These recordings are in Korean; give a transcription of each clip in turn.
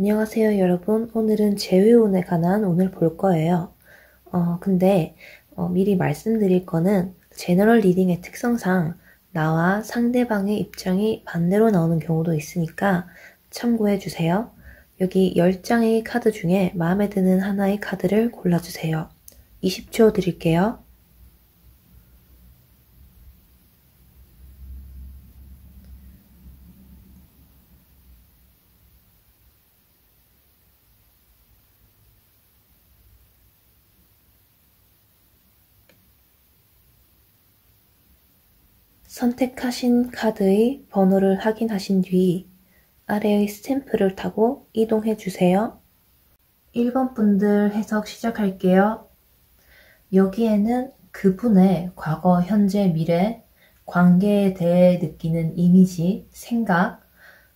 안녕하세요, 여러분. 오늘은 재회운에 관한 운을 볼 거예요. 근데 미리 말씀드릴 거는 제너럴 리딩의 특성상 나와 상대방의 입장이 반대로 나오는 경우도 있으니까 참고해 주세요. 여기 10장의 카드 중에 마음에 드는 하나의 카드를 골라주세요. 20초 드릴게요. 선택하신 카드의 번호를 확인하신 뒤 아래의 스탬프를 타고 이동해 주세요. 1번 분들 해석 시작할게요. 여기에는 그분의 과거, 현재, 미래, 관계에 대해 느끼는 이미지, 생각,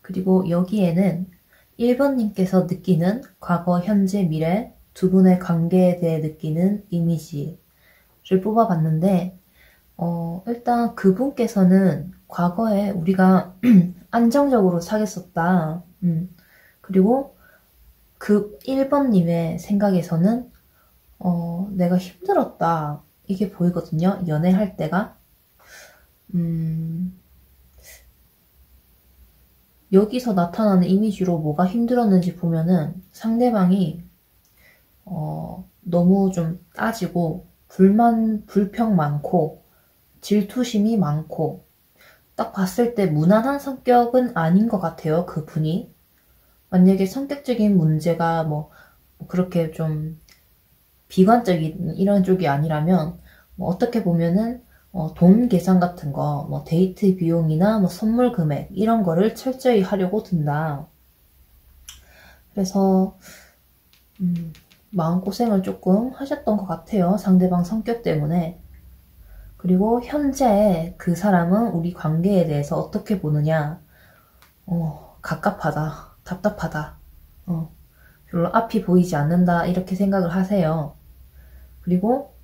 그리고 여기에는 1번님께서 느끼는 과거, 현재, 미래 두 분의 관계에 대해 느끼는 이미지를 뽑아봤는데 일단 그분께서는 과거에 우리가 안정적으로 사귀었었다. 그리고 그 1번님의 생각에서는 내가 힘들었다. 이게 보이거든요. 연애할 때가. 여기서 나타나는 이미지로 뭐가 힘들었는지 보면은 상대방이 너무 좀 따지고 불평 많고 질투심이 많고 딱 봤을 때 무난한 성격은 아닌 것 같아요. 그분이. 만약에 성격적인 문제가 뭐 그렇게 좀 비관적인 이런 쪽이 아니라면 뭐 어떻게 보면은 돈 계산 같은 거, 뭐 데이트 비용이나 뭐 선물 금액 이런 거를 철저히 하려고 든다. 그래서 마음고생을 조금 하셨던 것 같아요. 상대방 성격 때문에. 그리고 현재 그 사람은 우리 관계에 대해서 어떻게 보느냐. 갑갑하다. 답답하다. 별로 앞이 보이지 않는다. 이렇게 생각을 하세요. 그리고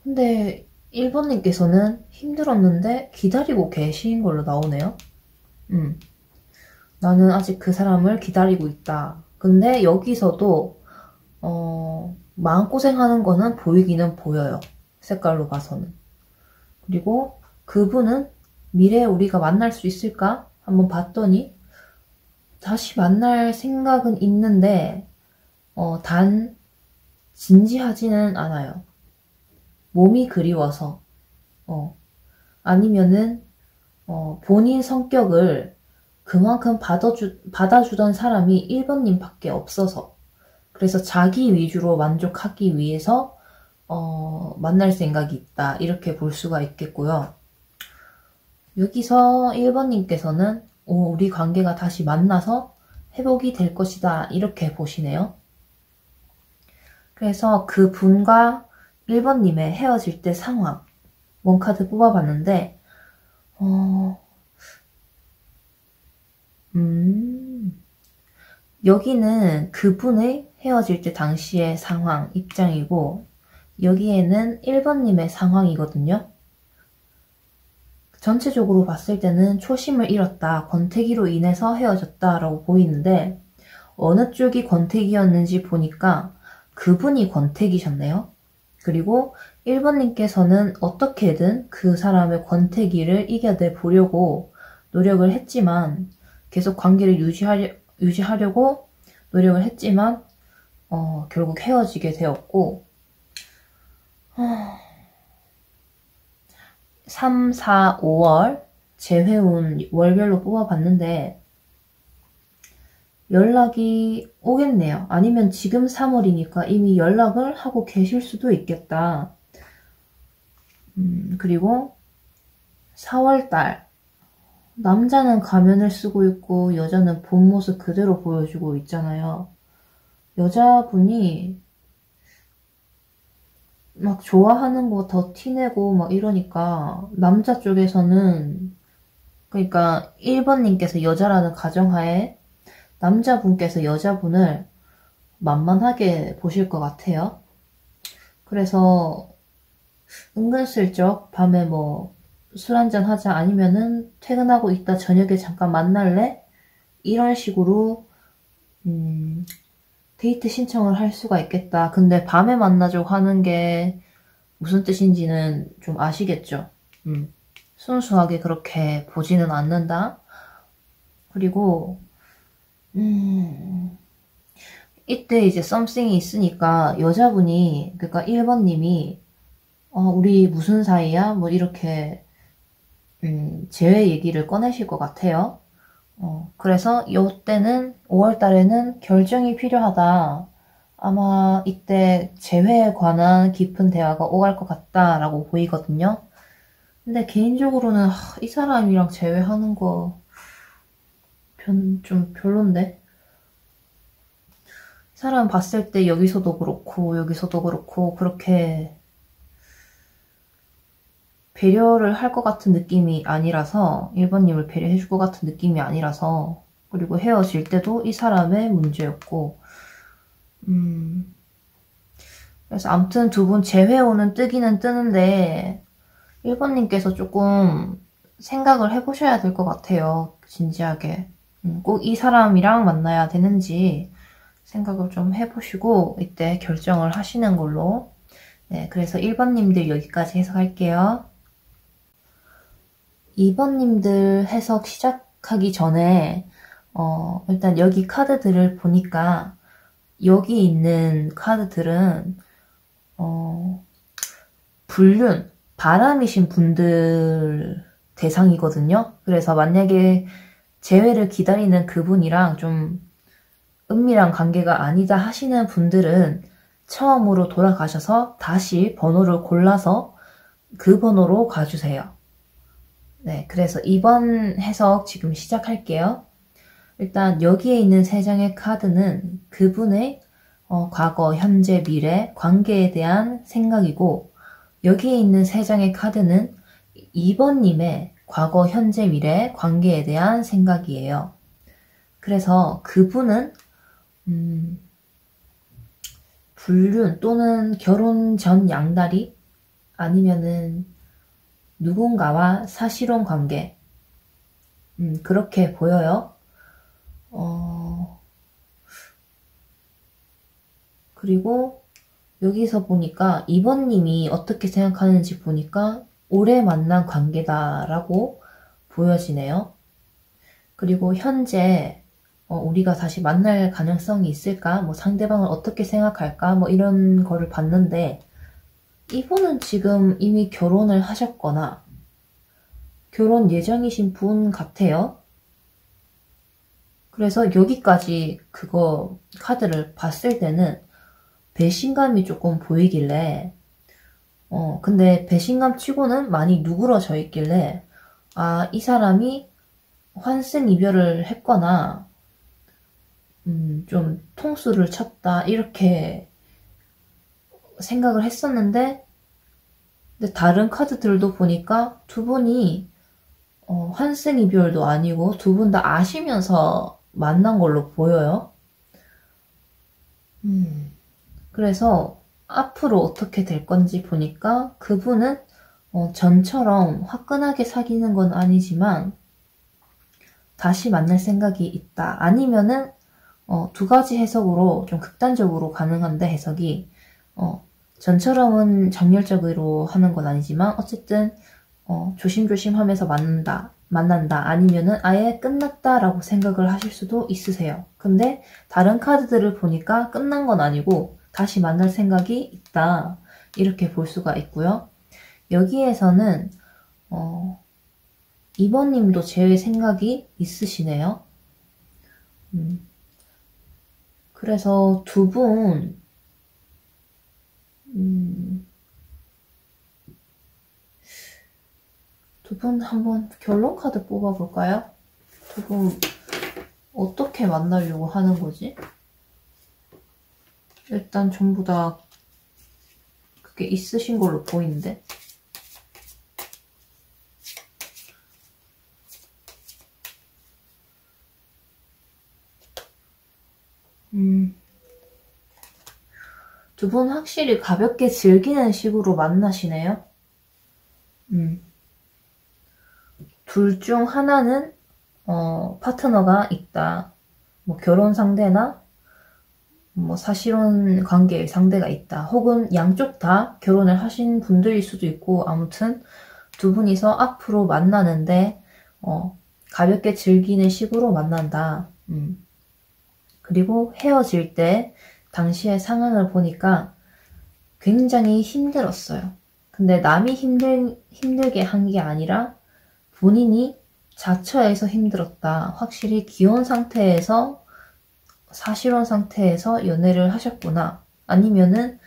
근데 1번님께서는 힘들었는데 기다리고 계신 걸로 나오네요. 나는 아직 그 사람을 기다리고 있다. 근데 여기서도 마음고생하는 거는 보이기는 보여요. 색깔로 봐서는. 그리고 그분은 미래에 우리가 만날 수 있을까? 한번 봤더니 다시 만날 생각은 있는데 단 진지하지는 않아요. 몸이 그리워서 아니면은 본인 성격을 그만큼 받아주던 사람이 1번님 밖에 없어서 그래서 자기 위주로 만족하기 위해서 만날 생각이 있다. 이렇게 볼 수가 있겠고요. 여기서 1번님께서는 우리 관계가 다시 만나서 회복이 될 것이다. 이렇게 보시네요. 그래서 그 분과 1번님의 헤어질 때 상황 원카드 뽑아봤는데 여기는 그분의 헤어질 때 당시의 상황, 입장이고 여기에는 1번님의 상황이거든요. 전체적으로 봤을 때는 초심을 잃었다, 권태기로 인해서 헤어졌다 라고 보이는데 어느 쪽이 권태기였는지 보니까 그분이 권태기셨네요. 그리고 1번님께서는 어떻게든 그 사람의 권태기를 이겨내 보려고 노력을 했지만 계속 관계를 유지하려고 노력을 했지만 결국 헤어지게 되었고 3, 4, 5월 재회운 월별로 뽑아봤는데 연락이 오겠네요. 아니면 지금 3월이니까 이미 연락을 하고 계실 수도 있겠다. 그리고 4월달 남자는 가면을 쓰고 있고 여자는 본 모습 그대로 보여주고 있잖아요. 여자분이 막 좋아하는 거 더 티내고 막 이러니까 남자 쪽에서는 그러니까 1번님께서 여자라는 가정하에 남자분께서 여자분을 만만하게 보실 것 같아요. 그래서 은근슬쩍 밤에 뭐 술 한잔 하자 아니면은 퇴근하고 있다 저녁에 잠깐 만날래? 이런 식으로 데이트 신청을 할 수가 있겠다. 근데 밤에 만나자고 하는 게 무슨 뜻인지는 좀 아시겠죠? 순수하게 그렇게 보지는 않는다. 그리고 이때 이제 썸씽이 있으니까 여자분이, 그러니까 1번님이 우리 무슨 사이야? 뭐 이렇게 재회 얘기를 꺼내실 것 같아요. 그래서 요때는 5월 달에는 결정이 필요하다. 아마 이때 재회에 관한 깊은 대화가 오갈 것 같다라고 보이거든요. 근데 개인적으로는 이 사람이랑 재회하는 거 좀 별론데? 사람 봤을 때 여기서도 그렇고 그렇게 배려를 할 것 같은 느낌이 아니라서, 1번님을 배려해줄 것 같은 느낌이 아니라서, 그리고 헤어질 때도 이 사람의 문제였고, 그래서 암튼 두 분 재회오는 뜨기는 뜨는데, 1번님께서 조금 생각을 해보셔야 될 것 같아요. 진지하게. 꼭 이 사람이랑 만나야 되는지 생각을 좀 해보시고, 이때 결정을 하시는 걸로. 네, 그래서 1번님들 여기까지 해석할게요. 2번님들 해석 시작하기 전에 일단 여기 카드들을 보니까 여기 있는 카드들은 불륜, 바람이신 분들 대상이거든요. 그래서 만약에 재회를 기다리는 그분이랑 좀 은밀한 관계가 아니다 하시는 분들은 처음으로 돌아가셔서 다시 번호를 골라서 그 번호로 가주세요. 네, 그래서 2번 해석 지금 시작할게요. 일단 여기에 있는 3장의 카드는 그분의 과거, 현재, 미래, 관계에 대한 생각이고, 여기에 있는 3장의 카드는 2번님의 과거, 현재, 미래, 관계에 대한 생각이에요. 그래서 그분은 불륜 또는 결혼 전 양다리, 아니면은 누군가와 사실혼 관계, 그렇게 보여요. 그리고 여기서 보니까 2번님이 어떻게 생각하는지 보니까 오래 만난 관계다라고 보여지네요. 그리고 현재 우리가 다시 만날 가능성이 있을까? 뭐 상대방을 어떻게 생각할까? 뭐 이런 거를 봤는데, 이분은 지금 이미 결혼을 하셨거나 결혼 예정이신 분 같아요. 그래서 여기까지 그거 카드를 봤을 때는 배신감이 조금 보이길래, 근데 배신감 치고는 많이 누그러져 있길래, 이 사람이 환승 이별을 했거나 좀 통수를 쳤다 이렇게 생각을 했었는데, 근데 다른 카드들도 보니까 두 분이 환승 이별도 아니고 두 분 다 아시면서 만난 걸로 보여요. 그래서 앞으로 어떻게 될 건지 보니까 그분은 전처럼 화끈하게 사귀는 건 아니지만 다시 만날 생각이 있다. 아니면은 두 가지 해석으로 좀 극단적으로 가능한데, 해석이 전처럼은 정열적으로 하는 건 아니지만 어쨌든 조심조심 하면서 만난다 아니면은 아예 끝났다라고 생각을 하실 수도 있으세요. 근데 다른 카드들을 보니까 끝난 건 아니고 다시 만날 생각이 있다, 이렇게 볼 수가 있고요. 여기에서는 2번님도 재회 생각이 있으시네요. 그래서 두 분 한번 결론 카드 뽑아볼까요? 두 분 어떻게 만나려고 하는 거지? 일단 전부 다 그게 있으신 걸로 보이는데. 두 분 확실히 가볍게 즐기는 식으로 만나시네요. 둘 중 하나는 파트너가 있다. 뭐 결혼 상대나 뭐 사실혼 관계의 상대가 있다. 혹은 양쪽 다 결혼을 하신 분들일 수도 있고, 아무튼 두 분이서 앞으로 만나는데 가볍게 즐기는 식으로 만난다. 그리고 헤어질 때 당시의 상황을 보니까 굉장히 힘들었어요. 근데 남이 힘들게 한 게 아니라 본인이 자처해서 힘들었다. 확실히 기혼 상태에서, 사실혼 상태에서 연애를 하셨구나. 아니면은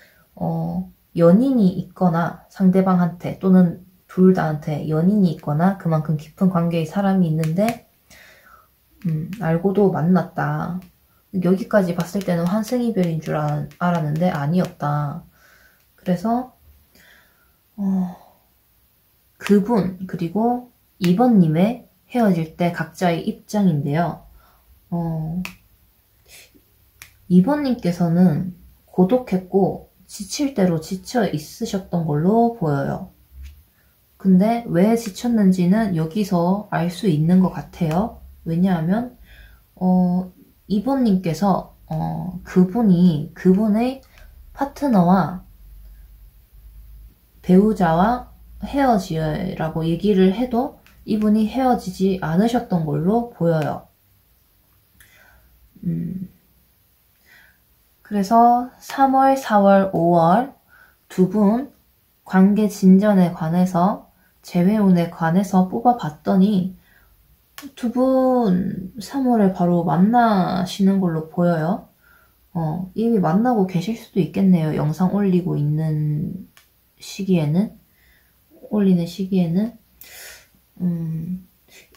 연인이 있거나 상대방한테 또는 둘 다한테 연인이 있거나 그만큼 깊은 관계의 사람이 있는데 알고도 만났다. 여기까지 봤을 때는 환승이별인 줄 알았는데 아니었다. 그래서 그분 그리고 2번님의 헤어질 때 각자의 입장인데요. 2번님께서는 고독했고 지칠 대로 지쳐 있으셨던 걸로 보여요. 근데 왜 지쳤는지는 여기서 알 수 있는 것 같아요. 왜냐하면 2번님께서 그분의 파트너와 배우자와 헤어지라고 얘기를 해도 이분이 헤어지지 않으셨던 걸로 보여요. 그래서 3월, 4월, 5월 두 분 관계 진전에 관해서, 재회운에 관해서 뽑아봤더니 두 분 3월에 바로 만나시는 걸로 보여요. 이미 만나고 계실 수도 있겠네요. 영상 올리는 시기에는.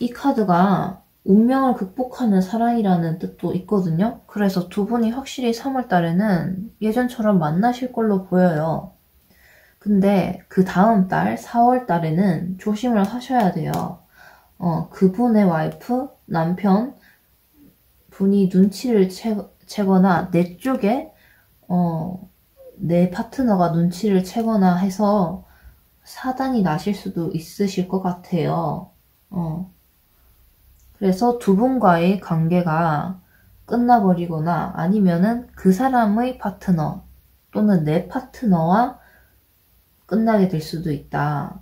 이 카드가 운명을 극복하는 사랑이라는 뜻도 있거든요. 그래서 두 분이 확실히 3월 달에는 예전처럼 만나실 걸로 보여요. 근데 그 다음 달, 4월 달에는 조심을 하셔야 돼요. 그분의 와이프, 남편 분이 눈치를 채거나 내 쪽에 내 파트너가 눈치를 채거나 해서 사단이 나실 수도 있으실 것 같아요. 그래서 두 분과의 관계가 끝나버리거나 아니면은 그 사람의 파트너 또는 내 파트너와 끝나게 될 수도 있다.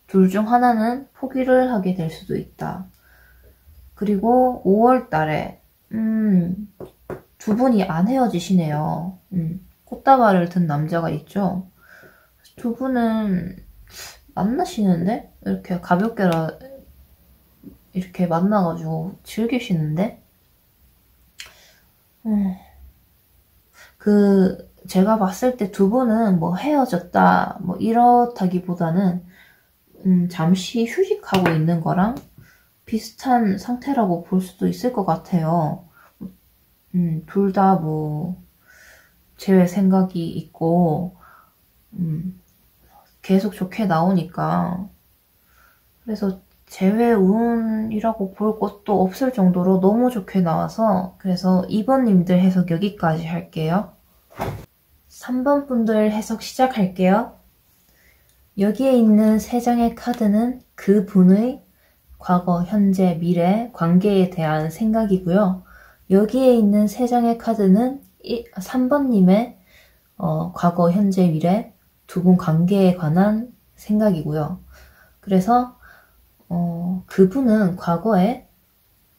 둘 중 하나는 포기를 하게 될 수도 있다. 그리고 5월 달에 두 분이 안 헤어지시네요. 꽃다발을 든 남자가 있죠. 두 분은 만나시는데? 이렇게 가볍게 이렇게 만나가지고 즐기시는데? 제가 봤을 때 두 분은 뭐 헤어졌다, 뭐 이렇다기보다는 잠시 휴식하고 있는 거랑 비슷한 상태라고 볼 수도 있을 것 같아요. 둘 다 뭐 재회 생각이 있고 계속 좋게 나오니까, 그래서 재회운이라고 볼 것도 없을 정도로 너무 좋게 나와서, 그래서 2번님들 해석 여기까지 할게요. 3번 분들 해석 시작할게요. 여기에 있는 3장의 카드는 그 분의 과거, 현재, 미래, 관계에 대한 생각이고요. 여기에 있는 3장의 카드는 3번님의 과거, 현재, 미래 두 분 관계에 관한 생각이고요. 그래서 그분은 과거에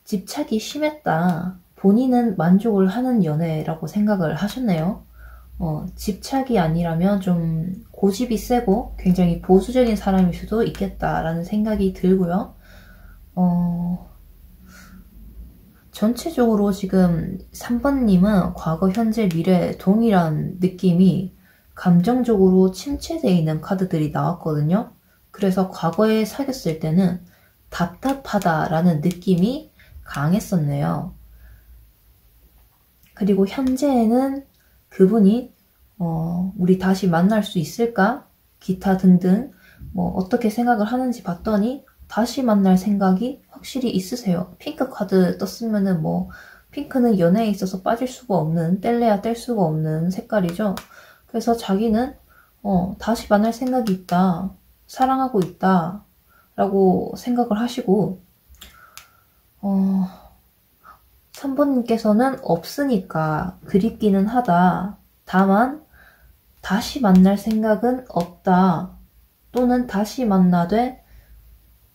집착이 심했다. 본인은 만족을 하는 연애라고 생각을 하셨네요. 집착이 아니라면 좀 고집이 세고 굉장히 보수적인 사람일 수도 있겠다라는 생각이 들고요. 전체적으로 지금 3번님은 과거, 현재, 미래 동일한 느낌이 감정적으로 침체되어 있는 카드들이 나왔거든요. 그래서 과거에 사귀었을 때는 답답하다라는 느낌이 강했었네요. 그리고 현재에는 그분이 우리 다시 만날 수 있을까? 기타 등등 뭐 어떻게 생각을 하는지 봤더니 다시 만날 생각이 확실히 있으세요. 핑크 카드 떴으면은 뭐 핑크는 연애에 있어서 빠질 수가 없는, 뗄래야 뗄 수가 없는 색깔이죠. 그래서 자기는 다시 만날 생각이 있다, 사랑하고 있다 라고 생각을 하시고 어, 3번님께서는 없으니까 그립기는 하다. 다만 다시 만날 생각은 없다. 또는 다시 만나되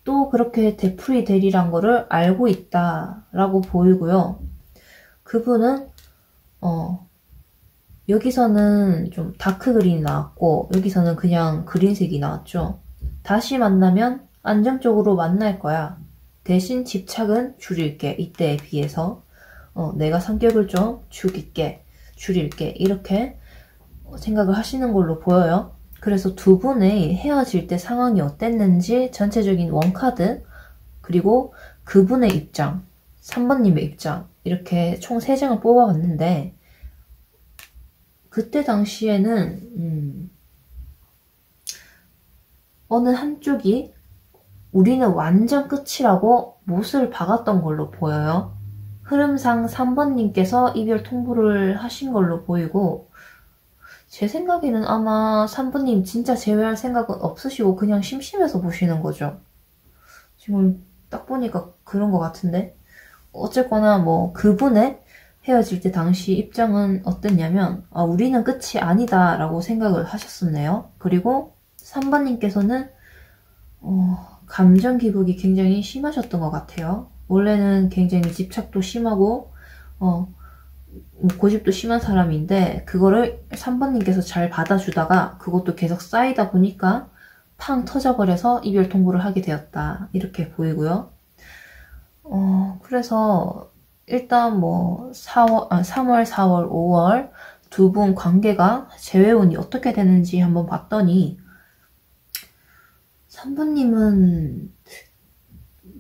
또 그렇게 되풀이 되리란 거를 알고 있다. 라고 보이고요. 그분은 여기서는 좀 다크 그린이 나왔고 여기서는 그냥 그린색이 나왔죠. 다시 만나면 안정적으로 만날 거야. 대신 집착은 줄일게. 이때에 비해서 내가 성격을 좀 줄일게. 이렇게 생각을 하시는 걸로 보여요. 그래서 두 분의 헤어질 때 상황이 어땠는지 전체적인 원카드 그리고 그분의 입장, 3번님의 입장 이렇게 총 3장을 뽑아봤는데 그때 당시에는 어느 한쪽이 우리는 완전 끝이라고 못을 박았던 걸로 보여요. 흐름상 3번님께서 이별 통보를 하신 걸로 보이고 제 생각에는 아마 3번님 진짜 재회할 생각은 없으시고 그냥 심심해서 보시는 거죠. 지금 딱 보니까 그런 것 같은데 어쨌거나 뭐 그분의 헤어질 때 당시 입장은 어땠냐면 우리는 끝이 아니다 라고 생각을 하셨었네요. 그리고 3번님께서는 감정 기복이 굉장히 심하셨던 것 같아요. 원래는 굉장히 집착도 심하고 뭐 고집도 심한 사람인데 그거를 3번님께서 잘 받아주다가 그것도 계속 쌓이다 보니까 팡 터져버려서 이별 통보를 하게 되었다. 이렇게 보이고요. 그래서 일단 뭐 3월, 4월, 5월 두 분 관계가 재회운이 어떻게 되는지 한번 봤더니 3번님은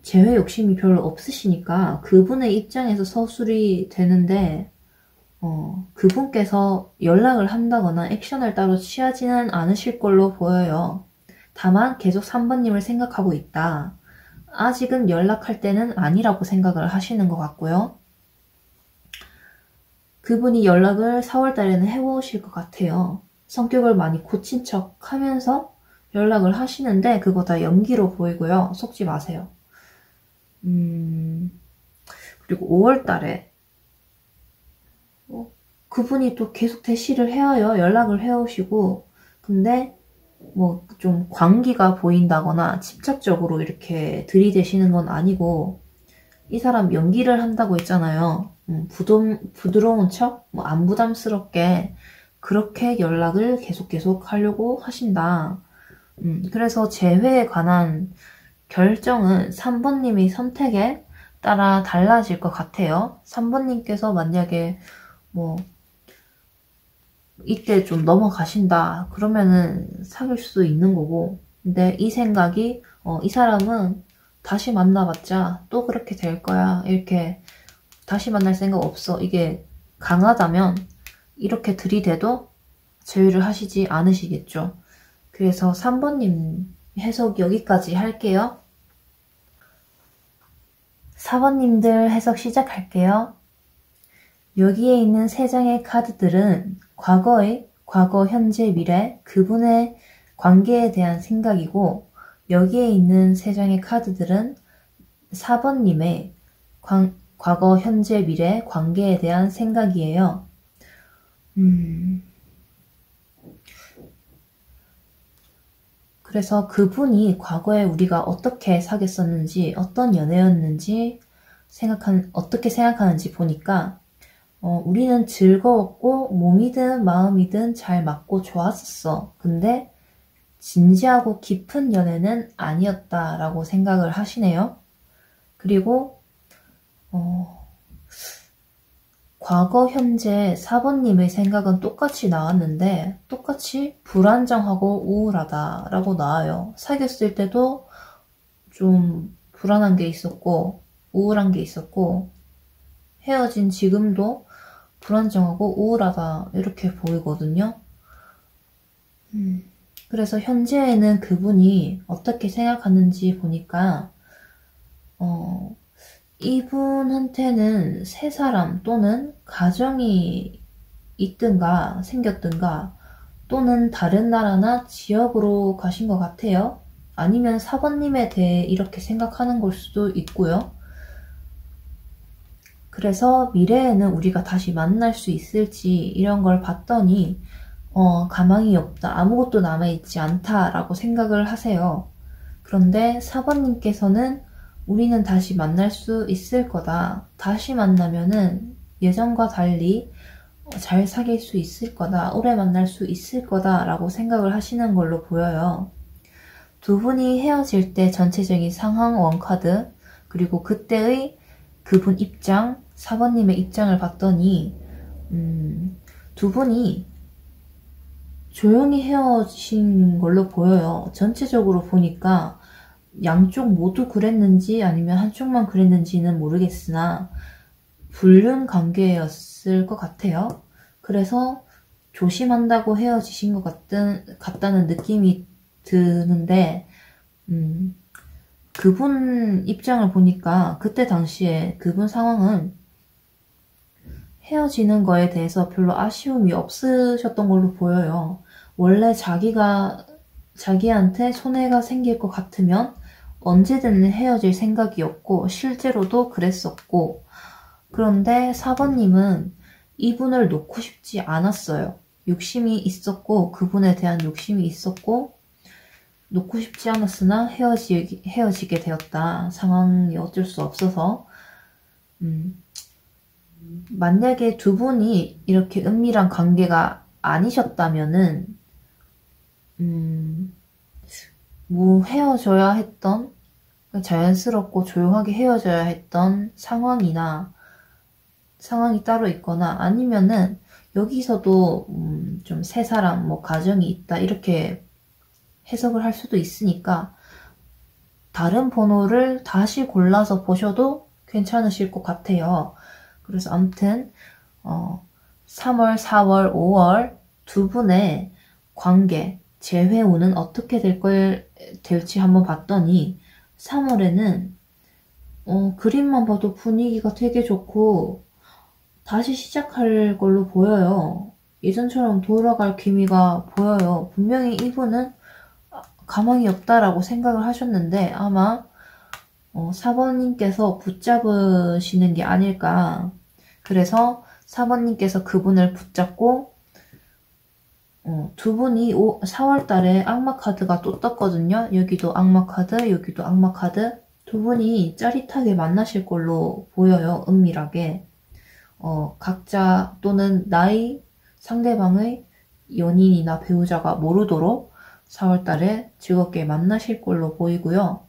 재회 욕심이 별로 없으시니까 그분의 입장에서 서술이 되는데 그분께서 연락을 한다거나 액션을 따로 취하지는 않으실 걸로 보여요. 다만 계속 3번님을 생각하고 있다. 아직은 연락할 때는 아니라고 생각을 하시는 것 같고요. 그분이 연락을 4월달에는 해보실 것 같아요. 성격을 많이 고친 척 하면서 연락을 하시는데 그거 다 연기로 보이고요. 속지 마세요. 그리고 5월달에 그분이 또 계속 대시를 해와요. 연락을 해오시고 근데 뭐 좀 광기가 보인다거나 집착적으로 이렇게 들이대시는 건 아니고 이 사람 연기를 한다고 했잖아요. 부드러운 척, 뭐 안 부담스럽게 그렇게 연락을 계속 하려고 하신다. 그래서 재회에 관한 결정은 3번님의 선택에 따라 달라질 것 같아요. 3번님께서 만약에 뭐 이때 좀 넘어가신다 그러면은 사귈 수도 있는 거고 근데 이 생각이 이 사람은 다시 만나봤자 또 그렇게 될 거야 이렇게 다시 만날 생각 없어 이게 강하다면 이렇게 들이대도 제의를 하시지 않으시겠죠. 그래서 3번님 해석 여기까지 할게요. 4번님들 해석 시작할게요. 여기에 있는 3장의 카드들은 과거, 현재, 미래, 그분의 관계에 대한 생각이고 여기에 있는 3장의 카드들은 4번님의 과거, 현재, 미래, 관계에 대한 생각이에요. 그래서 그분이 과거에 우리가 어떻게 사귀었었는지 어떤 연애였는지 어떻게 생각하는지 보니까 우리는 즐거웠고 몸이든 마음이든 잘 맞고 좋았었어. 근데 진지하고 깊은 연애는 아니었다라고 생각을 하시네요. 그리고 과거, 현재 4번님의 생각은 똑같이 나왔는데 똑같이 불안정하고 우울하다라고 나와요. 사귀었을 때도 좀 불안한 게 있었고 우울한 게 있었고 헤어진 지금도 불안정하고 우울하다 이렇게 보이거든요. 그래서 현재에는 그분이 어떻게 생각하는지 보니까 이분한테는 새 사람 또는 가정이 있든가 생겼든가 또는 다른 나라나 지역으로 가신 것 같아요. 아니면 4번님에 대해 이렇게 생각하는 걸 수도 있고요. 그래서 미래에는 우리가 다시 만날 수 있을지 이런 걸 봤더니 가망이 없다. 아무것도 남아있지 않다라고 생각을 하세요. 그런데 4번님께서는 우리는 다시 만날 수 있을 거다. 다시 만나면은 예전과 달리 잘 사귈 수 있을 거다. 오래 만날 수 있을 거다. 라고 생각을 하시는 걸로 보여요. 두 분이 헤어질 때 전체적인 상황 원카드, 그리고 그때의 그분 입장, 4번님의 입장을 봤더니 두 분이 조용히 헤어진 걸로 보여요. 전체적으로 보니까 양쪽 모두 그랬는지 아니면 한쪽만 그랬는지는 모르겠으나 불륜 관계였을 것 같아요. 그래서 조심한다고 헤어지신 것 같다는 느낌이 드는데 그분 입장을 보니까 그때 당시에 그분 상황은 헤어지는 거에 대해서 별로 아쉬움이 없으셨던 걸로 보여요. 원래 자기한테 손해가 생길 것 같으면 언제든 헤어질 생각이었고 실제로도 그랬었고, 그런데 4번님은 이분을 놓고 싶지 않았어요. 욕심이 있었고 그분에 대한 욕심이 있었고 놓고 싶지 않았으나 헤어지게 되었다. 상황이 어쩔 수 없어서. 만약에 두 분이 이렇게 은밀한 관계가 아니셨다면은 뭐 헤어져야 했던, 자연스럽고 조용하게 헤어져야 했던 상황이 따로 있거나, 아니면은 여기서도 좀 새 사람, 뭐 가정이 있다 이렇게 해석을 할 수도 있으니까 다른 번호를 다시 골라서 보셔도 괜찮으실 것 같아요. 그래서 아무튼 3월, 4월, 5월 두 분의 관계, 재회운은 어떻게 될지 한번 봤더니 3월에는 그림만 봐도 분위기가 되게 좋고 다시 시작할 걸로 보여요. 예전처럼 돌아갈 기미가 보여요. 분명히 이분은 가망이 없다라고 생각을 하셨는데 아마 4번님께서 붙잡으시는 게 아닐까. 그래서 4번님께서 그분을 붙잡고 두 분이 4월 달에 악마 카드가 또 떴거든요. 여기도 악마 카드, 여기도 악마 카드. 두 분이 짜릿하게 만나실 걸로 보여요. 은밀하게. 각자 또는 나의 상대방의 연인이나 배우자가 모르도록 4월 달에 즐겁게 만나실 걸로 보이고요.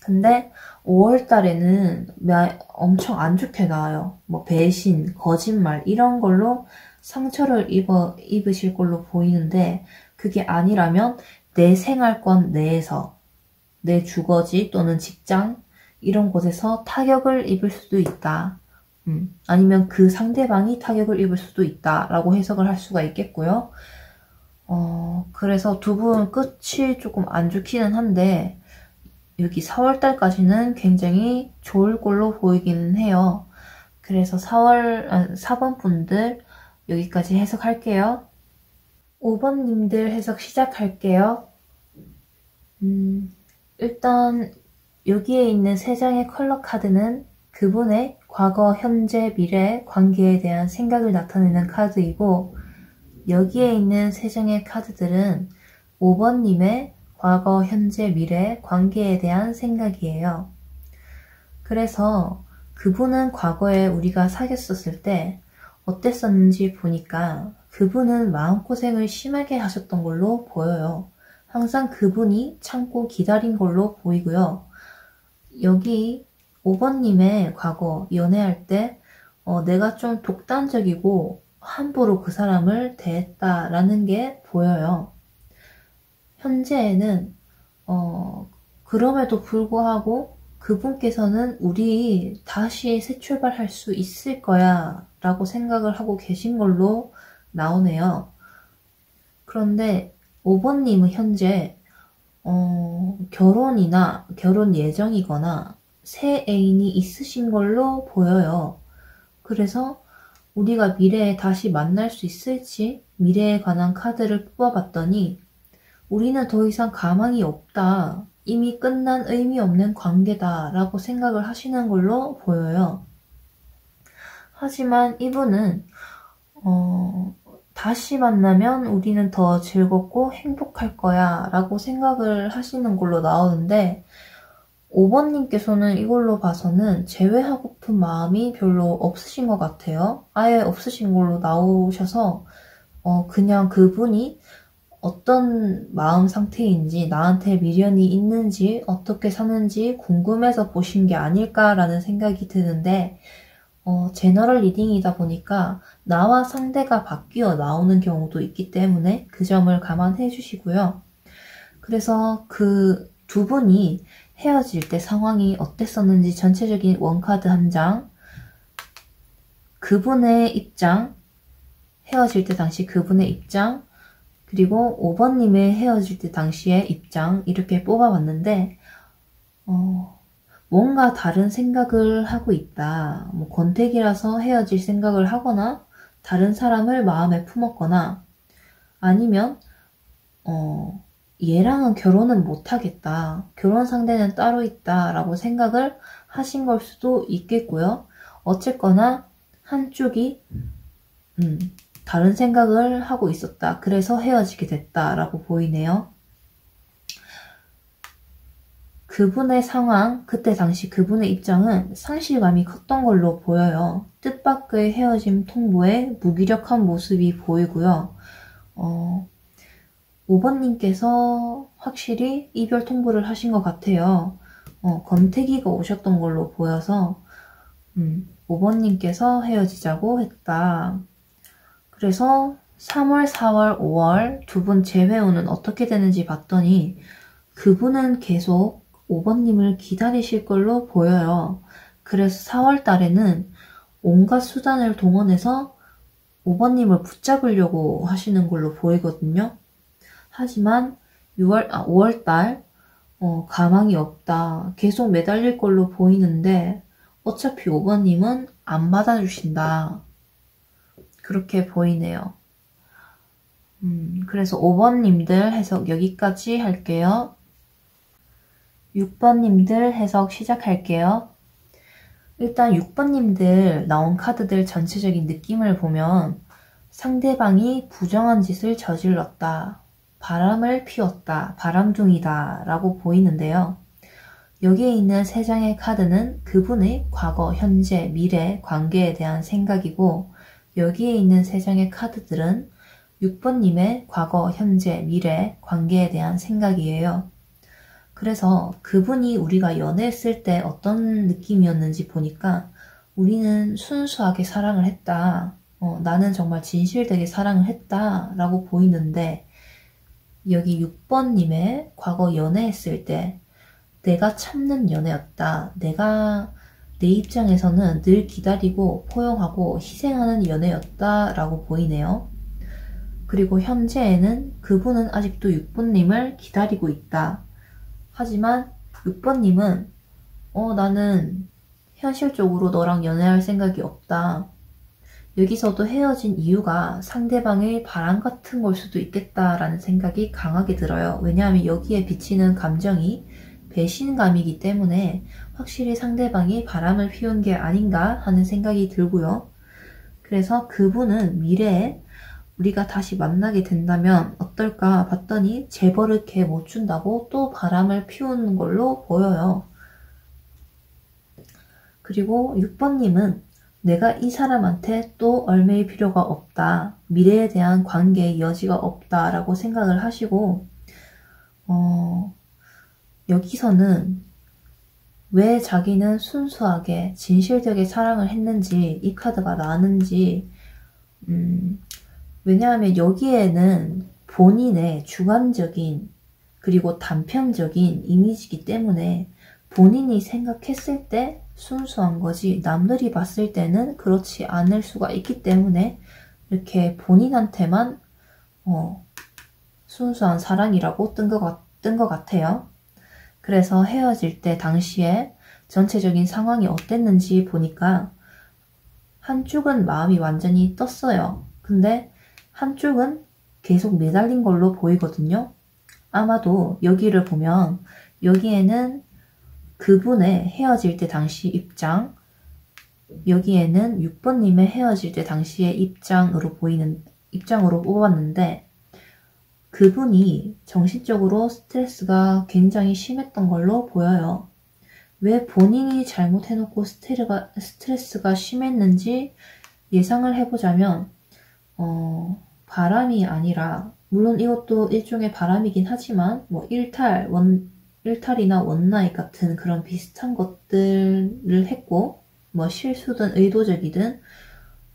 근데 5월 달에는 엄청 안 좋게 나와요. 뭐 배신, 거짓말 이런 걸로 상처를 입으실 걸로 보이는데, 그게 아니라면 내 생활권 내에서 내 주거지 또는 직장 이런 곳에서 타격을 입을 수도 있다. 아니면 그 상대방이 타격을 입을 수도 있다 라고 해석을 할 수가 있겠고요. 그래서 두 분 끝이 조금 안 좋기는 한데 여기 4월달까지는 굉장히 좋을 걸로 보이기는 해요. 그래서 4번 분들 여기까지 해석할게요. 5번님들 해석 시작할게요. 일단 여기에 있는 3장의 컬러 카드는 그분의 과거, 현재, 미래 관계에 대한 생각을 나타내는 카드이고, 여기에 있는 3장의 카드들은 5번님의 과거, 현재, 미래 관계에 대한 생각이에요. 그래서 그분은 과거에 우리가 사귀었을 때 어땠었는지 보니까 그분은 마음고생을 심하게 하셨던 걸로 보여요. 항상 그분이 참고 기다린 걸로 보이고요. 여기 5번님의 과거 연애할 때 내가 좀 독단적이고 함부로 그 사람을 대했다라는 게 보여요. 현재에는 그럼에도 불구하고 그분께서는 우리 다시 새 출발할 수 있을 거야 라고 생각을 하고 계신 걸로 나오네요. 그런데 5번님은 현재 결혼이나 결혼 예정이거나 새 애인이 있으신 걸로 보여요. 그래서 우리가 미래에 다시 만날 수 있을지 미래에 관한 카드를 뽑아봤더니 우리는 더 이상 가망이 없다. 이미 끝난 의미 없는 관계다 라고 생각을 하시는 걸로 보여요. 하지만 이분은 다시 만나면 우리는 더 즐겁고 행복할 거야 라고 생각을 하시는 걸로 나오는데 5번님께서는 이걸로 봐서는 재회하고픈 마음이 별로 없으신 것 같아요. 아예 없으신 걸로 나오셔서 그냥 그분이 어떤 마음 상태인지 나한테 미련이 있는지 어떻게 사는지 궁금해서 보신 게 아닐까라는 생각이 드는데 제너럴 리딩이다 보니까 나와 상대가 바뀌어 나오는 경우도 있기 때문에 그 점을 감안해 주시고요. 그래서 그 두 분이 헤어질 때 상황이 어땠었는지 전체적인 원카드 한 장, 그분의 입장, 헤어질 때 당시 그분의 입장, 그리고 5번님의 헤어질 때 당시의 입장 이렇게 뽑아봤는데 뭔가 다른 생각을 하고 있다. 뭐 권태기라서 헤어질 생각을 하거나 다른 사람을 마음에 품었거나 아니면 얘랑은 결혼은 못하겠다. 결혼 상대는 따로 있다 라고 생각을 하신 걸 수도 있겠고요. 어쨌거나 한쪽이 다른 생각을 하고 있었다. 그래서 헤어지게 됐다 라고 보이네요. 그분의 상황, 그때 당시 그분의 입장은 상실감이 컸던 걸로 보여요. 뜻밖의 헤어짐 통보에 무기력한 모습이 보이고요. 5번님께서 확실히 이별 통보를 하신 것 같아요. 권태기가 오셨던 걸로 보여서 5번님께서 헤어지자고 했다. 그래서 3월, 4월, 5월 두 분 재회후는 어떻게 되는지 봤더니 그분은 계속 5번님을 기다리실 걸로 보여요. 그래서 4월 달에는 온갖 수단을 동원해서 5번님을 붙잡으려고 하시는 걸로 보이거든요. 하지만 5월달 가망이 없다. 계속 매달릴 걸로 보이는데 어차피 5번님은 안 받아주신다. 그렇게 보이네요. 그래서 5번님들 해석 여기까지 할게요. 6번님들 해석 시작할게요. 일단 6번님들 나온 카드들 전체적인 느낌을 보면 상대방이 부정한 짓을 저질렀다. 바람을 피웠다. 바람둥이다. 라고 보이는데요. 여기에 있는 3장의 카드는 그분의 과거, 현재, 미래, 관계에 대한 생각이고 여기에 있는 3장의 카드들은 6번님의 과거, 현재, 미래, 관계에 대한 생각이에요. 그래서 그분이 우리가 연애했을 때 어떤 느낌이었는지 보니까 우리는 순수하게 사랑을 했다. 나는 정말 진실되게 사랑을 했다. 라고 보이는데 여기 6번님의 과거 연애했을 때 내가 참는 연애였다. 내가 내 입장에서는 늘 기다리고 포용하고 희생하는 연애였다. 라고 보이네요. 그리고 현재에는 그분은 아직도 6번님을 기다리고 있다. 하지만 6번님은 나는 현실적으로 너랑 연애할 생각이 없다. 여기서도 헤어진 이유가 상대방의 바람 같은 걸 수도 있겠다라는 생각이 강하게 들어요. 왜냐하면 여기에 비치는 감정이 배신감이기 때문에 확실히 상대방이 바람을 피운 게 아닌가 하는 생각이 들고요. 그래서 그분은 미래에 우리가 다시 만나게 된다면 어떨까 봤더니 재벌을 개 못 준다고 또 바람을 피우는 걸로 보여요. 그리고 6번님은 내가 이 사람한테 또 얽매일 필요가 없다. 미래에 대한 관계의 여지가 없다 라고 생각을 하시고 여기서는 왜 자기는 순수하게 진실되게 사랑을 했는지 이 카드가 나왔는지 왜냐하면 여기에는 본인의 주관적인 그리고 단편적인 이미지이기 때문에 본인이 생각했을 때 순수한 거지 남들이 봤을 때는 그렇지 않을 수가 있기 때문에 이렇게 본인한테만 순수한 사랑이라고 뜬 것 같아요. 그래서 헤어질 때 당시에 전체적인 상황이 어땠는지 보니까 한쪽은 마음이 완전히 떴어요. 근데 한쪽은 계속 매달린 걸로 보이거든요. 아마도 여기를 보면 여기에는 그분의 헤어질 때 당시 입장, 여기에는 6번님의 헤어질 때 당시의 입장으로 뽑았는데 그분이 정신적으로 스트레스가 굉장히 심했던 걸로 보여요. 왜 본인이 잘못해놓고 스트레스가 심했는지 예상을 해보자면 바람이 아니라 물론 이것도 일종의 바람이긴 하지만 뭐 일탈이나 원나잇 같은 그런 비슷한 것들을 했고 뭐 실수든 의도적이든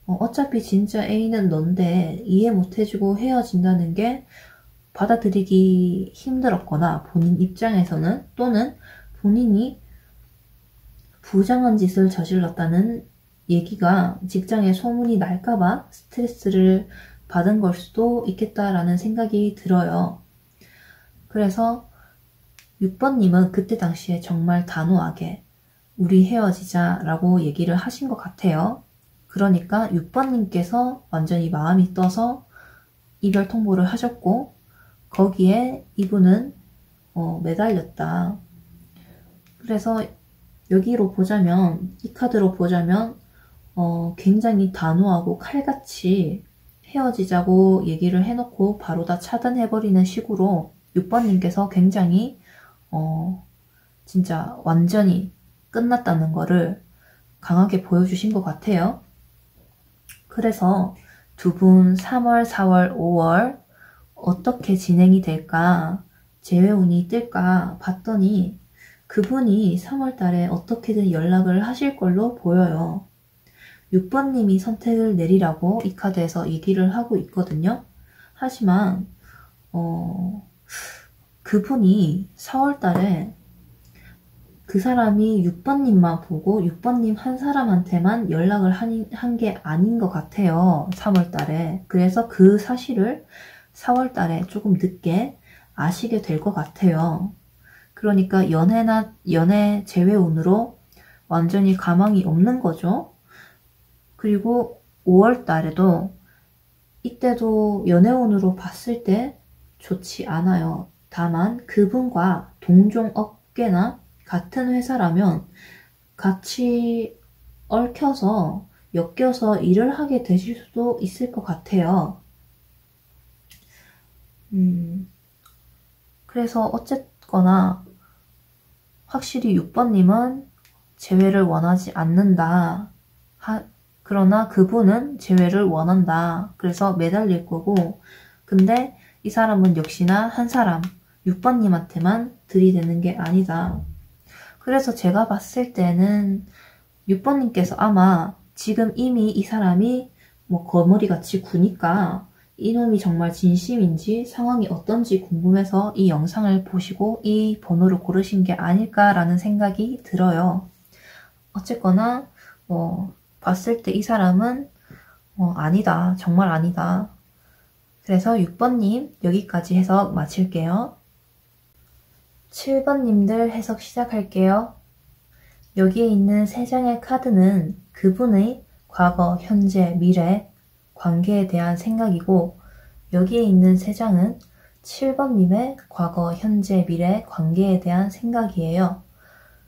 어차피 진짜 A는 넌데 이해 못해주고 헤어진다는 게 받아들이기 힘들었거나 본인 입장에서는 또는 본인이 부정한 짓을 저질렀다는 얘기가 직장에 소문이 날까봐 스트레스를 받은 걸 수도 있겠다라는 생각이 들어요. 그래서 6번님은 그때 당시에 정말 단호하게 우리 헤어지자 라고 얘기를 하신 것 같아요. 그러니까 6번님께서 완전히 마음이 떠서 이별 통보를 하셨고 거기에 이분은 매달렸다. 그래서 여기로 보자면 이 카드로 보자면 굉장히 단호하고 칼같이 헤어지자고 얘기를 해놓고 바로 다 차단해버리는 식으로 6번님께서 굉장히 진짜 완전히 끝났다는 거를 강하게 보여주신 것 같아요. 그래서 두 분 3월, 4월, 5월 어떻게 진행이 될까, 재회운이 뜰까 봤더니 그분이 3월 달에 어떻게든 연락을 하실 걸로 보여요. 6번님이 선택을 내리라고 이 카드에서 얘기를 하고 있거든요. 하지만 그분이 4월 달에 그 사람이 6번님만 보고 6번님 한 사람한테만 연락을 한 게 아닌 것 같아요. 3월 달에. 그래서 그 사실을 4월 달에 조금 늦게 아시게 될 것 같아요. 그러니까 연애 재회운으로 완전히 가망이 없는 거죠. 그리고 5월 달에도 이때도 연애운으로 봤을 때 좋지 않아요. 다만 그분과 동종 업계나 같은 회사라면 같이 얽혀서 엮여서 일을 하게 되실 수도 있을 것 같아요. 그래서 어쨌거나 확실히 6번님은 재회를 원하지 않는다. 그러나 그분은 재회를 원한다. 그래서 매달릴 거고, 근데 이 사람은 역시나 한 사람, 6번님한테만 들이대는 게 아니다. 그래서 제가 봤을 때는 6번님께서 아마 지금 이미 이 사람이 뭐 거머리같이 구니까 이놈이 정말 진심인지 상황이 어떤지 궁금해서 이 영상을 보시고 이 번호를 고르신 게 아닐까라는 생각이 들어요. 어쨌거나 봤을 때 이 사람은 아니다. 정말 아니다. 그래서 6번님 여기까지 해석 마칠게요. 7번님들 해석 시작할게요. 여기에 있는 3장의 카드는 그분의 과거, 현재, 미래, 관계에 대한 생각이고 여기에 있는 3장은 7번님의 과거, 현재, 미래, 관계에 대한 생각이에요.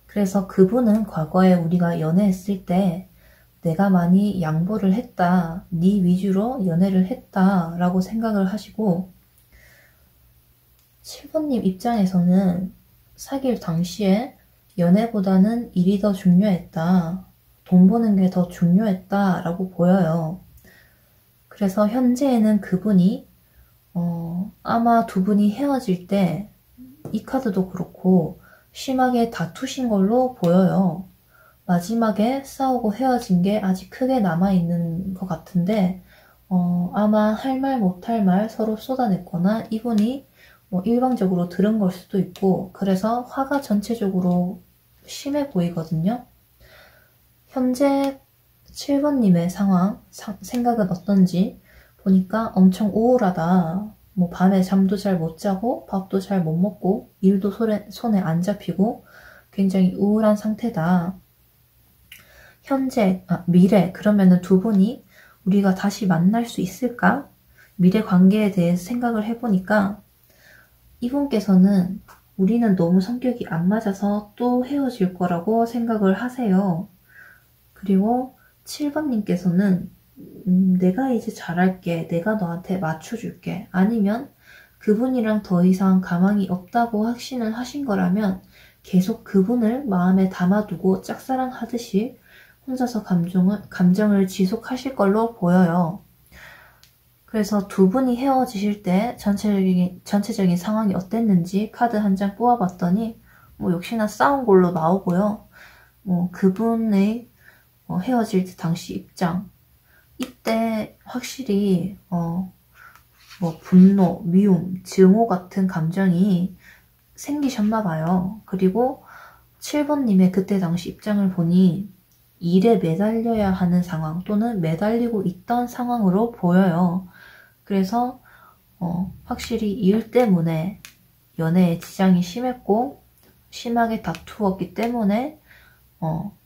그래서 그분은 과거에 우리가 연애했을 때 내가 많이 양보를 했다, 네 위주로 연애를 했다 라고 생각을 하시고 7번님 입장에서는 사귈 당시에 연애보다는 일이 더 중요했다, 돈 버는 게 더 중요했다 라고 보여요. 그래서 현재에는 그분이 아마 두 분이 헤어질 때 이 카드도 그렇고 심하게 다투신 걸로 보여요. 마지막에 싸우고 헤어진 게 아직 크게 남아있는 것 같은데 아마 할 말 못할 말 서로 쏟아냈거나 이분이 뭐 일방적으로 들은 걸 수도 있고 그래서 화가 전체적으로 심해 보이거든요. 현재 7번님의 생각은 어떤지 보니까 엄청 우울하다. 뭐 밤에 잠도 잘 못 자고 밥도 잘 못 먹고 일도 손에 안 잡히고 굉장히 우울한 상태다. 미래, 그러면은 두 분이 우리가 다시 만날 수 있을까? 미래 관계에 대해서 생각을 해보니까 이분께서는 우리는 너무 성격이 안 맞아서 또 헤어질 거라고 생각을 하세요. 그리고 7번님께서는 내가 이제 잘할게. 내가 너한테 맞춰줄게. 아니면 그분이랑 더 이상 가망이 없다고 확신을 하신 거라면 계속 그분을 마음에 담아두고 짝사랑하듯이 혼자서 감정을 지속하실 걸로 보여요. 그래서 두 분이 헤어지실 때 전체적인 상황이 어땠는지 카드 한 장 뽑아봤더니 뭐 역시나 싸운 걸로 나오고요. 뭐 그분의 헤어질 때 당시 입장, 이때 확실히 뭐 분노, 미움, 증오 같은 감정이 생기셨나봐요. 그리고 7번님의 그때 당시 입장을 보니 일에 매달려야 하는 상황 또는 매달리고 있던 상황으로 보여요. 그래서 확실히 일 때문에 연애에 지장이 심했고 심하게 다투었기 때문에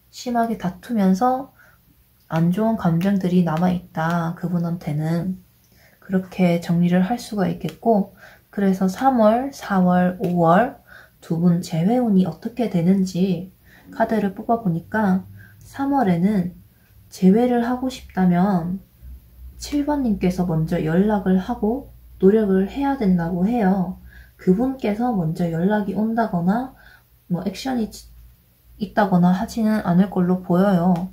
심하게 다투면서 안 좋은 감정들이 남아있다. 그분한테는. 그렇게 정리를 할 수가 있겠고, 그래서 3월, 4월, 5월 두 분 재회운이 어떻게 되는지 카드를 뽑아보니까 3월에는 재회를 하고 싶다면 7번님께서 먼저 연락을 하고 노력을 해야 된다고 해요. 그분께서 먼저 연락이 온다거나 뭐 액션이 있다거나 하지는 않을 걸로 보여요.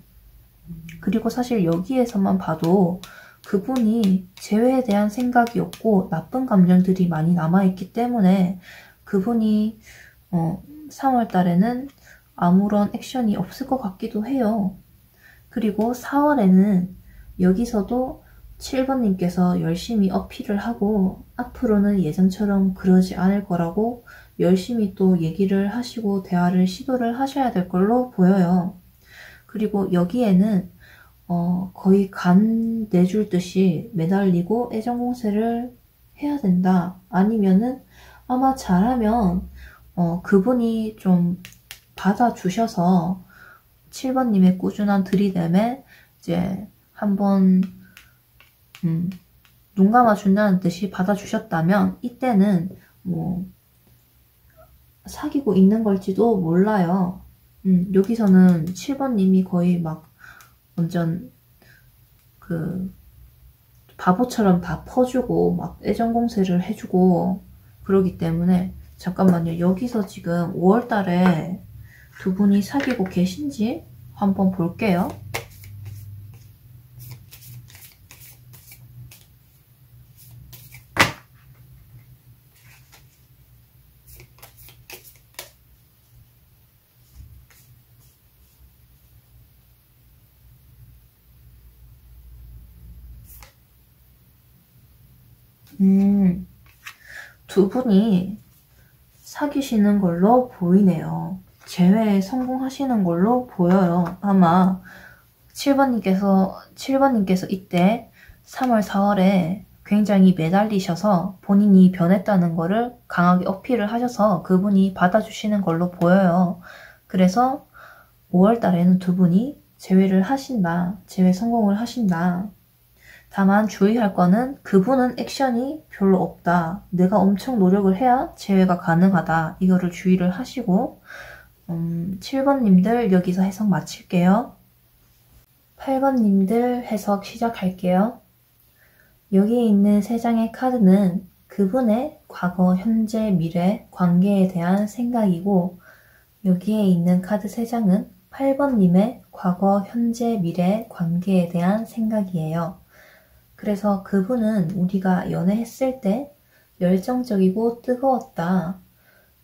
그리고 사실 여기에서만 봐도 그분이 재회에 대한 생각이 없고 나쁜 감정들이 많이 남아있기 때문에 그분이 3월 달에는 아무런 액션이 없을 것 같기도 해요. 그리고 4월에는 여기서도 7번님께서 열심히 어필을 하고 앞으로는 예전처럼 그러지 않을 거라고 열심히 또 얘기를 하시고 대화를 시도를 하셔야 될 걸로 보여요. 그리고 여기에는 거의 간 내줄 듯이 매달리고 애정공세를 해야 된다. 아니면은 아마 잘하면 그분이 좀 받아주셔서 7번님의 꾸준한 들이댐에 이제 한번 눈 감아준다는 듯이 받아주셨다면 이때는 뭐 사귀고 있는 걸지도 몰라요. 여기서는 7번님이 거의 막 완전 그 바보처럼 다 퍼주고 막 애정공세를 해주고 그러기 때문에 잠깐만요. 여기서 지금 5월달에 두 분이 사귀고 계신지 한번 볼게요. 두 분이 사귀시는 걸로 보이네요. 재회에 성공하시는 걸로 보여요. 아마 7번님께서 이때 3월, 4월에 굉장히 매달리셔서 본인이 변했다는 거를 강하게 어필을 하셔서 그분이 받아주시는 걸로 보여요. 그래서 5월 달에는 두 분이 재회를 하신다. 재회 성공을 하신다. 다만 주의할 거는 그분은 액션이 별로 없다. 내가 엄청 노력을 해야 재회가 가능하다. 이거를 주의를 하시고 7번님들 여기서 해석 마칠게요. 8번님들 해석 시작할게요. 여기에 있는 3장의 카드는 그분의 과거, 현재, 미래, 관계에 대한 생각이고 여기에 있는 카드 3장은 8번님의 과거, 현재, 미래, 관계에 대한 생각이에요. 그래서 그분은 우리가 연애했을 때 열정적이고 뜨거웠다.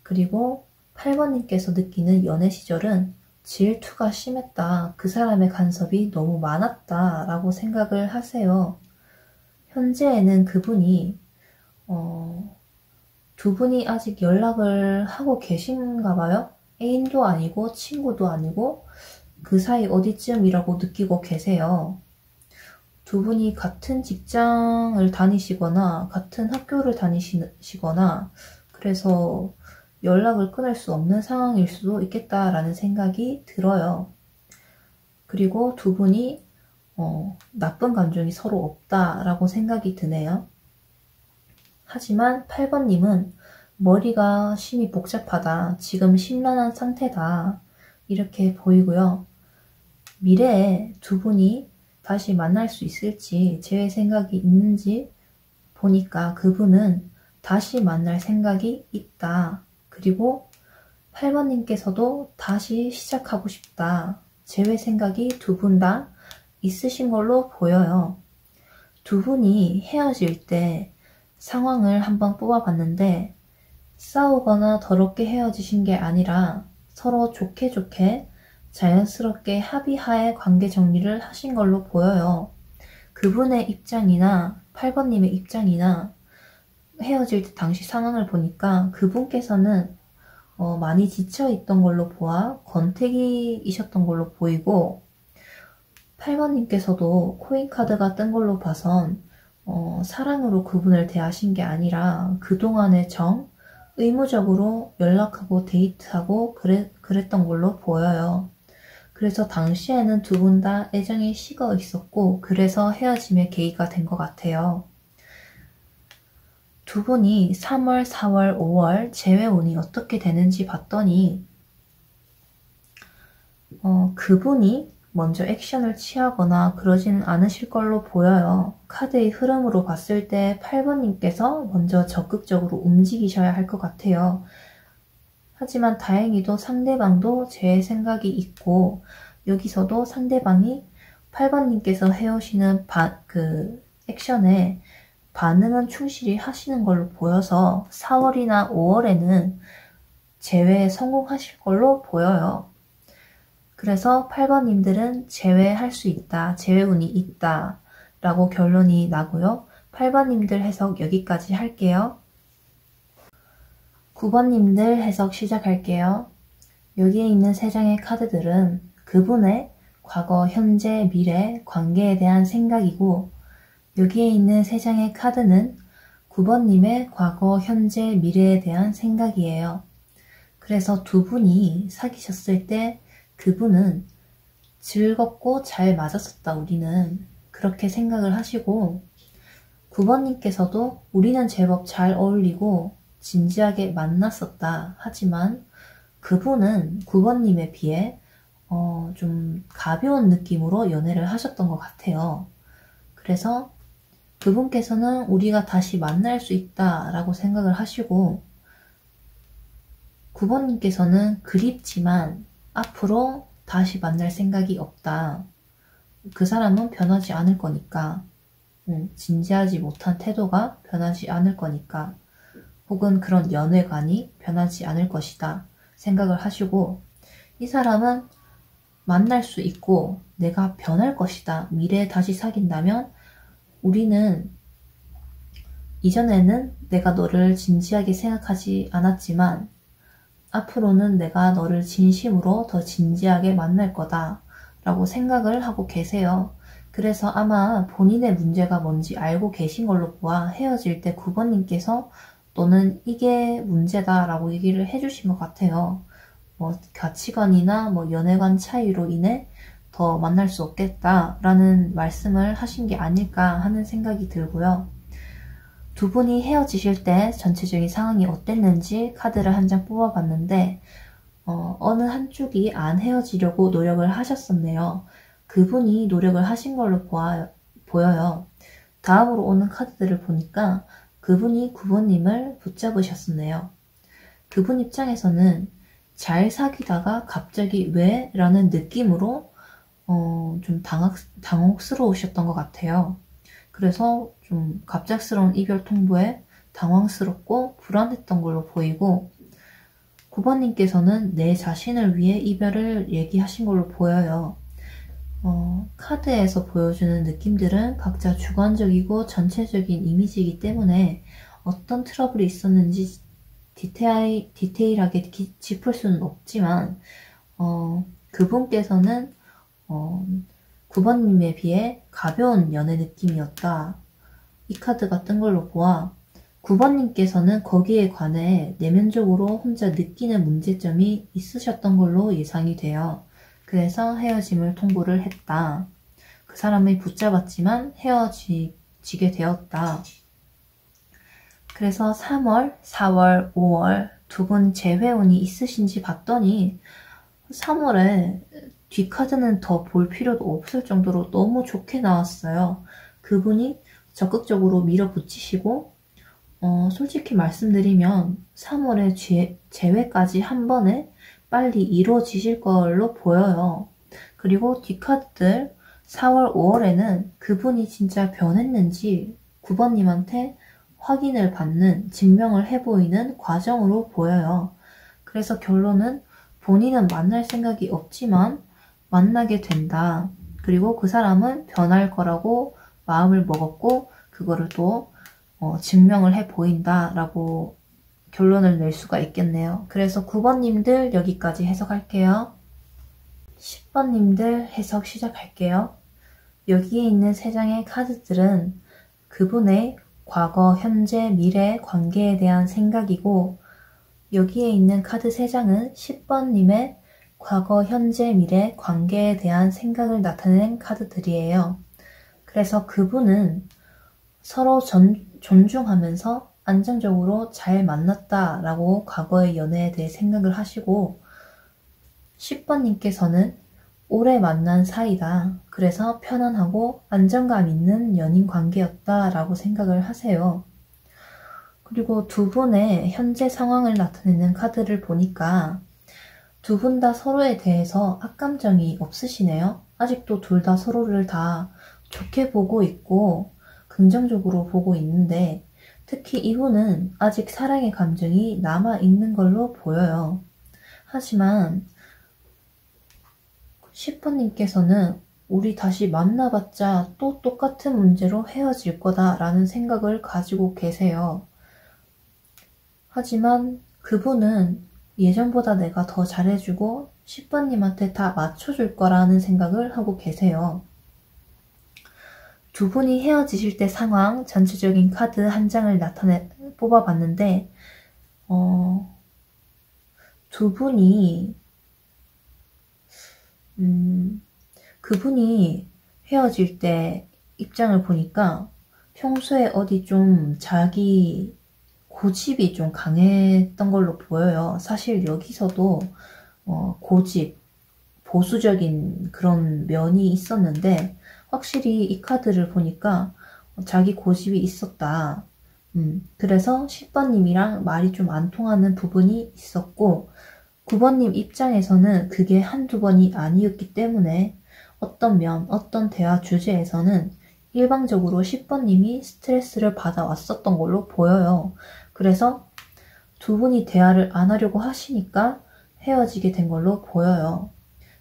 그리고 8번님께서 느끼는 연애 시절은 질투가 심했다. 그 사람의 간섭이 너무 많았다. 라고 생각을 하세요. 현재에는 그분이 두 분이 아직 연락을 하고 계신가 봐요. 애인도 아니고 친구도 아니고 그 사이 어디쯤이라고 느끼고 계세요. 두 분이 같은 직장을 다니시거나 같은 학교를 다니시거나 그래서 연락을 끊을 수 없는 상황일 수도 있겠다라는 생각이 들어요. 그리고 두 분이 나쁜 감정이 서로 없다라고 생각이 드네요. 하지만 8번님은 머리가 심히 복잡하다. 지금 심란한 상태다. 이렇게 보이고요. 미래에 두 분이 다시 만날 수 있을지 재회 생각이 있는지 보니까 그분은 다시 만날 생각이 있다. 그리고 8번님께서도 다시 시작하고 싶다. 재회 생각이 두 분 다 있으신 걸로 보여요. 두 분이 헤어질 때 상황을 한번 뽑아봤는데 싸우거나 더럽게 헤어지신 게 아니라 서로 좋게 좋게 자연스럽게 합의하에 관계 정리를 하신 걸로 보여요. 그분의 입장이나 8번님의 입장이나 헤어질 때 당시 상황을 보니까 그분께서는 많이 지쳐있던 걸로 보아 권태기이셨던 걸로 보이고 8번님께서도 코인카드가 뜬 걸로 봐선 사랑으로 그분을 대하신 게 아니라 그동안의 의무적으로 연락하고 데이트하고 그랬던 걸로 보여요. 그래서 당시에는 두 분 다 애정이 식어 있었고 그래서 헤어짐의 계기가 된 것 같아요. 두 분이 3월, 4월, 5월 재회운이 어떻게 되는지 봤더니 그분이 먼저 액션을 취하거나 그러지는 않으실 걸로 보여요. 카드의 흐름으로 봤을 때 8번님께서 먼저 적극적으로 움직이셔야 할 것 같아요. 하지만 다행히도 상대방도 제 생각이 있고 여기서도 상대방이 8번님께서 해오시는 액션에 반응은 충실히 하시는 걸로 보여서 4월이나 5월에는 재회에 성공하실 걸로 보여요. 그래서 8번님들은 재회할 수 있다, 재회운이 있다 라고 결론이 나고요. 8번님들 해석 여기까지 할게요. 9번님들 해석 시작할게요. 여기에 있는 3장의 카드들은 그분의 과거, 현재, 미래, 관계에 대한 생각이고 여기에 있는 3장의 카드는 9번님의 과거, 현재, 미래에 대한 생각이에요. 그래서 두 분이 사귀셨을 때 그분은 즐겁고 잘 맞았었다 우리는 그렇게 생각을 하시고 9번님께서도 우리는 제법 잘 어울리고 진지하게 만났었다. 하지만 그분은 9번님에 비해 좀 가벼운 느낌으로 연애를 하셨던 것 같아요. 그래서 그분께서는 우리가 다시 만날 수 있다 라고 생각을 하시고 9번님께서는 그립지만 앞으로 다시 만날 생각이 없다. 그 사람은 변하지 않을 거니까 진지하지 못한 태도가 변하지 않을 거니까 혹은 그런 연애관이 변하지 않을 것이다 생각을 하시고 이 사람은 만날 수 있고 내가 변할 것이다. 미래에 다시 사귄다면 우리는 이전에는 내가 너를 진지하게 생각하지 않았지만 앞으로는 내가 너를 진심으로 더 진지하게 만날 거다 라고 생각을 하고 계세요. 그래서 아마 본인의 문제가 뭔지 알고 계신 걸로 보아 헤어질 때 9번님께서 너는 이게 문제다 라고 얘기를 해주신 것 같아요. 가치관이나 연애관 차이로 인해 더 만날 수 없겠다 라는 말씀을 하신 게 아닐까 하는 생각이 들고요. 두 분이 헤어지실 때 전체적인 상황이 어땠는지 카드를 한 장 뽑아봤는데 어느 한쪽이 안 헤어지려고 노력을 하셨었네요. 그분이 노력을 하신 걸로 보여요. 다음으로 오는 카드들을 보니까 그분이 9번님을 붙잡으셨었네요. 그분 입장에서는 잘 사귀다가 갑자기 왜? 라는 느낌으로 좀 당혹스러우셨던 것 같아요. 그래서 좀 갑작스러운 이별 통보에 당황스럽고 불안했던 걸로 보이고 9번님께서는 내 자신을 위해 이별을 얘기하신 걸로 보여요. 카드에서 보여주는 느낌들은 각자 주관적이고 전체적인 이미지이기 때문에 어떤 트러블이 있었는지 디테일하게 짚을 수는 없지만 그분께서는 9번님에 비해 가벼운 연애 느낌이었다. 이 카드가 뜬 걸로 보아 9번님께서는 거기에 관해 내면적으로 혼자 느끼는 문제점이 있으셨던 걸로 예상이 돼요. 그래서 헤어짐을 통보를 했다. 그 사람을 붙잡았지만 헤어지게 되었다. 그래서 3월, 4월, 5월 두 분 재회운이 있으신지 봤더니 3월에 뒷카드는 더 볼 필요도 없을 정도로 너무 좋게 나왔어요. 그분이 적극적으로 밀어붙이시고 솔직히 말씀드리면 3월에 재회까지 한 번에 빨리 이루어지실 걸로 보여요. 그리고 뒷카드들 4월, 5월에는 그분이 진짜 변했는지 9번님한테 확인을 받는, 증명을 해보이는 과정으로 보여요. 그래서 결론은 본인은 만날 생각이 없지만 만나게 된다. 그리고 그 사람은 변할 거라고 마음을 먹었고 그거를 또 증명을 해 보인다 라고 결론을 낼 수가 있겠네요. 그래서 9번님들 여기까지 해석할게요. 10번님들 해석 시작할게요. 여기에 있는 3장의 카드들은 그분의 과거, 현재, 미래 관계에 대한 생각이고 여기에 있는 카드 3장은 10번님의 과거, 현재, 미래 관계에 대한 생각을 나타낸 카드들이에요. 그래서 그분은 서로 존중하면서 안정적으로 잘 만났다라고 과거의 연애에 대해 생각을 하시고 10번님께서는 오래 만난 사이다. 그래서 편안하고 안정감 있는 연인 관계였다라고 생각을 하세요. 그리고 두 분의 현재 상황을 나타내는 카드를 보니까 두 분 다 서로에 대해서 악감정이 없으시네요. 아직도 둘 다 서로를 다 좋게 보고 있고 긍정적으로 보고 있는데 특히 이분은 아직 사랑의 감정이 남아있는 걸로 보여요. 하지만 10번님께서는 우리 다시 만나봤자 또 똑같은 문제로 헤어질 거다라는 생각을 가지고 계세요. 하지만 그분은 예전보다 내가 더 잘해주고 10번님한테 다 맞춰줄 거라는 생각을 하고 계세요. 두 분이 헤어지실 때 상황, 전체적인 카드 한 장을 뽑아봤는데 두 분이 그분이 헤어질 때 입장을 보니까 평소에 어디 좀 자기 고집이 좀 강했던 걸로 보여요. 사실 여기서도 고집, 보수적인 그런 면이 있었는데 확실히 이 카드를 보니까 자기 고집이 있었다. 그래서 10번님이랑 말이 좀 안 통하는 부분이 있었고 9번님 입장에서는 그게 한두 번이 아니었기 때문에 어떤 면, 어떤 대화 주제에서는 일방적으로 10번님이 스트레스를 받아왔었던 걸로 보여요. 그래서 두 분이 대화를 안 하려고 하시니까 헤어지게 된 걸로 보여요.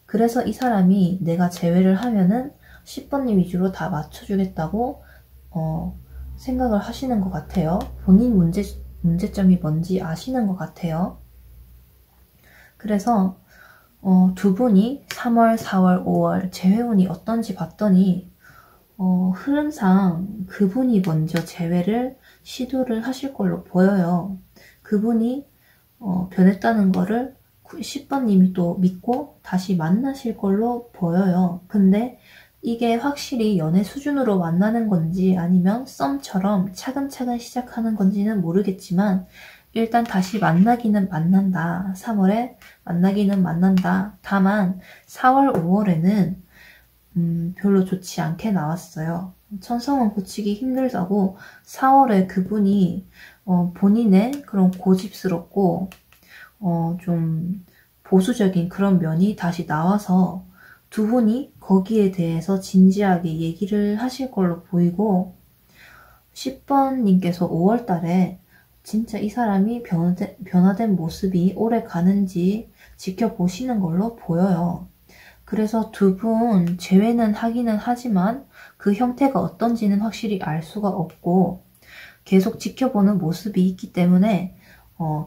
그래서 이 사람이 내가 제외를 하면은 10번님 위주로 다 맞춰주겠다고 생각을 하시는 것 같아요. 본인 문제점이 뭔지 아시는 것 같아요. 그래서 두 분이 3월, 4월, 5월 재회운이 어떤지 봤더니 흐름상 그분이 먼저 재회를 시도를 하실 걸로 보여요. 그분이 변했다는 거를 10번님이 또 믿고 다시 만나실 걸로 보여요. 근데 이게 확실히 연애 수준으로 만나는 건지 아니면 썸처럼 차근차근 시작하는 건지는 모르겠지만 일단 다시 만나기는 만난다. 3월에 만나기는 만난다. 다만 4월, 5월에는 별로 좋지 않게 나왔어요. 천성은 고치기 힘들다고 4월에 그분이 본인의 그런 고집스럽고 좀 보수적인 그런 면이 다시 나와서 두 분이 거기에 대해서 진지하게 얘기를 하실 걸로 보이고 10번님께서 5월 달에 진짜 이 사람이 변화된 모습이 오래 가는지 지켜보시는 걸로 보여요. 그래서 두 분 재회는 하기는 하지만 그 형태가 어떤지는 확실히 알 수가 없고 계속 지켜보는 모습이 있기 때문에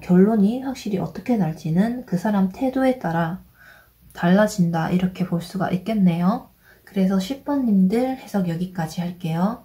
결론이 확실히 어떻게 날지는 그 사람 태도에 따라 달라진다 이렇게 볼 수가 있겠네요. 그래서 10번님들 해석 여기까지 할게요.